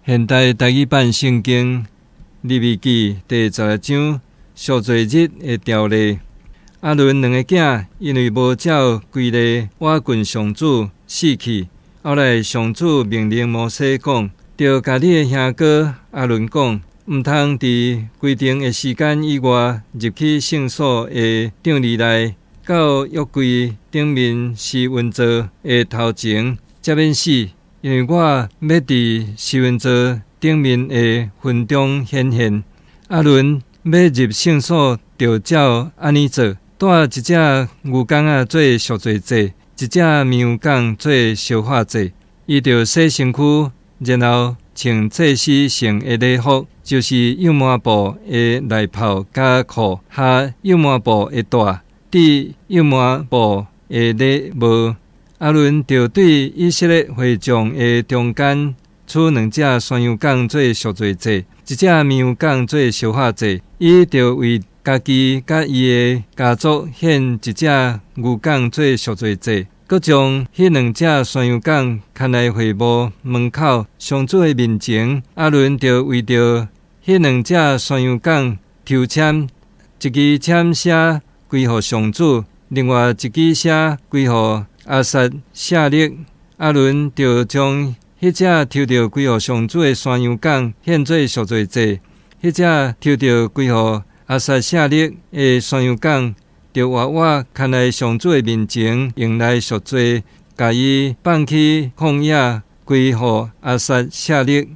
现代台语版圣经利未记第16章赎罪日的条例。阿伦两个囝因为无照规例瓦郡上主死去，后来上主命令摩西讲，着甲你的兄哥阿伦讲，毋通伫规定的时间以外入去圣所的场里内，到约柜顶面施温座的头前，才免死。因为我要伫施温座顶面的云中显现。阿伦要入圣所，就照安尼做。带一只牛犅做赎罪祭，一只绵羊犅做烧化祭。伊就洗身躯，然后穿祭司穿的礼服，就是幼麻布的内袍加裤，下幼麻布的带，戴幼麻布的礼帽。阿伦就对以色列会众的中间取2只山羊犅做赎罪祭，一只绵羊犅做烧化祭。伊就为家己甲伊的家族献一只牛犅做赎罪祭，佮将迄2只山羊犅牵来会幕门口上主的面前。阿伦就为着迄2只山羊犅抽签，一支签写归予上主，另外一支写归予阿撒谢勒。阿伦就将迄只抽着归予上主的山羊犅献做赎罪祭，迄只抽着归予阿撒谢勒的山羊犅，就活活牵来上主的面前，用来赎罪，甲伊放去旷野，归予阿撒谢勒。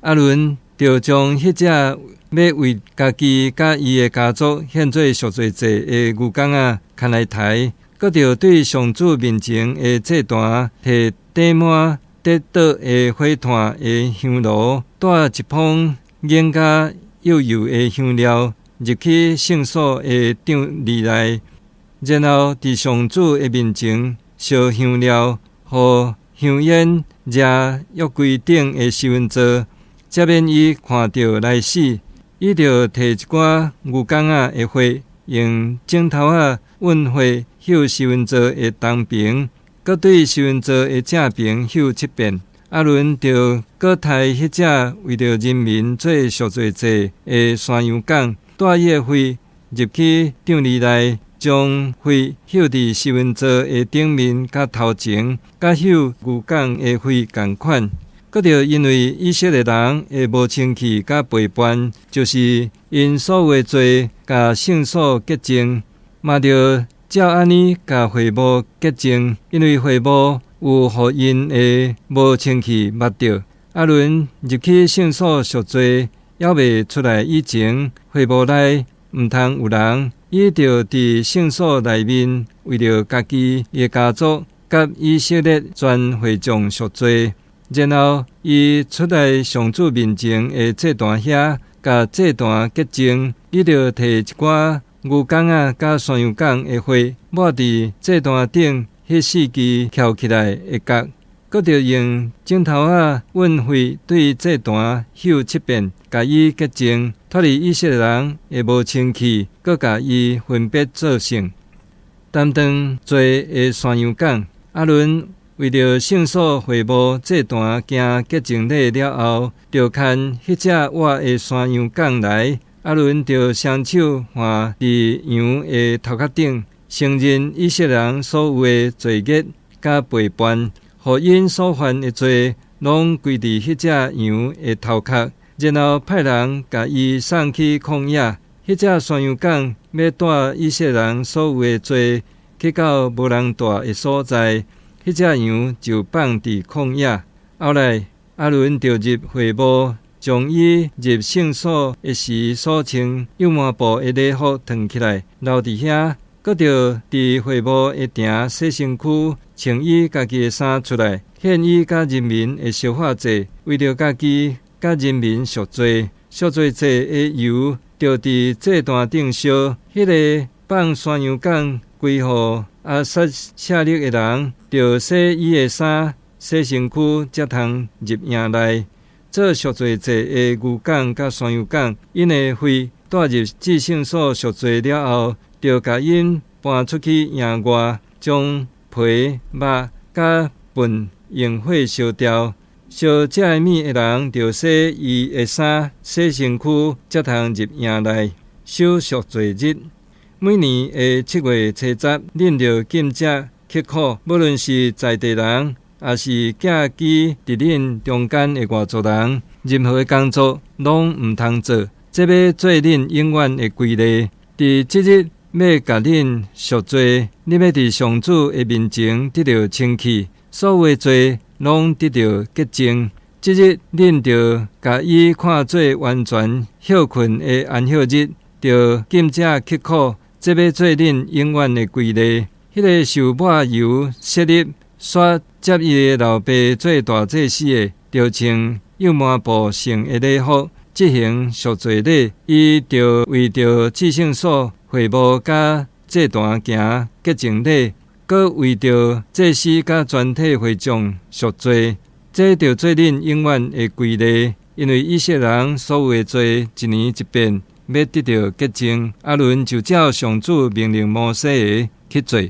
阿伦就将迄只要为家己甲伊的家族献做赎罪祭的牛犅牵来抬，佮着对上主面前的祭坛摕点满得倒的火炭的香炉，带一捧研甲幼幼的香料入去圣所的场里内，然后伫上主的面前烧香料，互香烟热约柜顶的施温座，才免伊看到来死。伊就摕一寡牛犅的火，用枕头运火烧施温座的东边，佮对施温座的正边烧7遍。阿伦就佮抬迄只为着人民做赎罪祭的山羊犅，带伊的血入去场里内，将血烧伫施温座的顶面甲头前，甲烧牛犅的血同款。佮着因为以色列人的无清气甲背叛，就是因所有的罪，甲圣所洁净，嘛着照安尼甲会幕洁净，因为会幕有互因的无清气捌着。阿伦入去圣所赎罪，还未出来以前，会幕内毋通有人，伊就伫圣所内面为着家己的家族甲以色列全会众赎罪。然后伊出来上主面前的祭坛遐，甲祭坛洁净，伊就摕一寡牛犅甲山羊犅的血抹伫祭坛顶迄4支翘起来的角，佮着用枕头运血对祭坛烧7遍，甲伊洁净，脱离以色列人的无清气，佮甲伊分别做圣。担当罪的山羊犅，阿伦为着圣所会幕祭坛行洁净礼了后，就牵迄只活的山羊犅来。阿伦就双手放伫羊的头壳顶，承认以色列人所有的罪孽甲背叛，互因所犯的罪拢归伫迄只羊的头壳，然后派人甲伊送去旷野。迄只山羊犅要带以色列人所有的罪去到无人住的所在，迄只羊就放伫旷野。后来阿伦就入会幕，将伊入圣所的时所穿幼麻布的礼服脱起来，留伫遐，佮着伫会幕的埕洗身躯，穿伊家己的衫出来，献伊甲人民的烧化祭，为着家己甲人民赎罪。赎罪祭的油就伫祭坛顶烧，迄个放山羊犅归予阿撒谢勒的人，就洗伊的衫，洗身躯，才通入营内。做赎罪祭的牛犅甲山羊犅，因的血带入至圣所赎罪了后，就甲因搬出去营外，将皮肉甲粪用火烧掉，烧这个物的人，就洗伊的衫，洗身躯，才通入营内守赎罪日。每年的7月初10，恁着禁食刻苦，无论是在地人，也是寄居伫恁中间的外族人，任何的工作拢毋通做。这要做恁永远的规律。伫即日要甲恁赎罪，你要伫上主的面前得到清气，所有的罪拢得到洁净。即日恁着甲伊看做完全休困的安息日，着禁食刻苦，这要做恁永远的规律。迄个受抹油设立刷接伊的老爸做大祭司的，着穿幼麻布圣的礼服，执行赎罪礼。伊着为着至圣所会幕甲祭坛行洁净礼，搁为着祭司甲全体会众赎罪。这着做恁永远的规律，因为以色列人所有的罪一年一遍，要得到洁净。阿伦就照上主命令摩西的去做。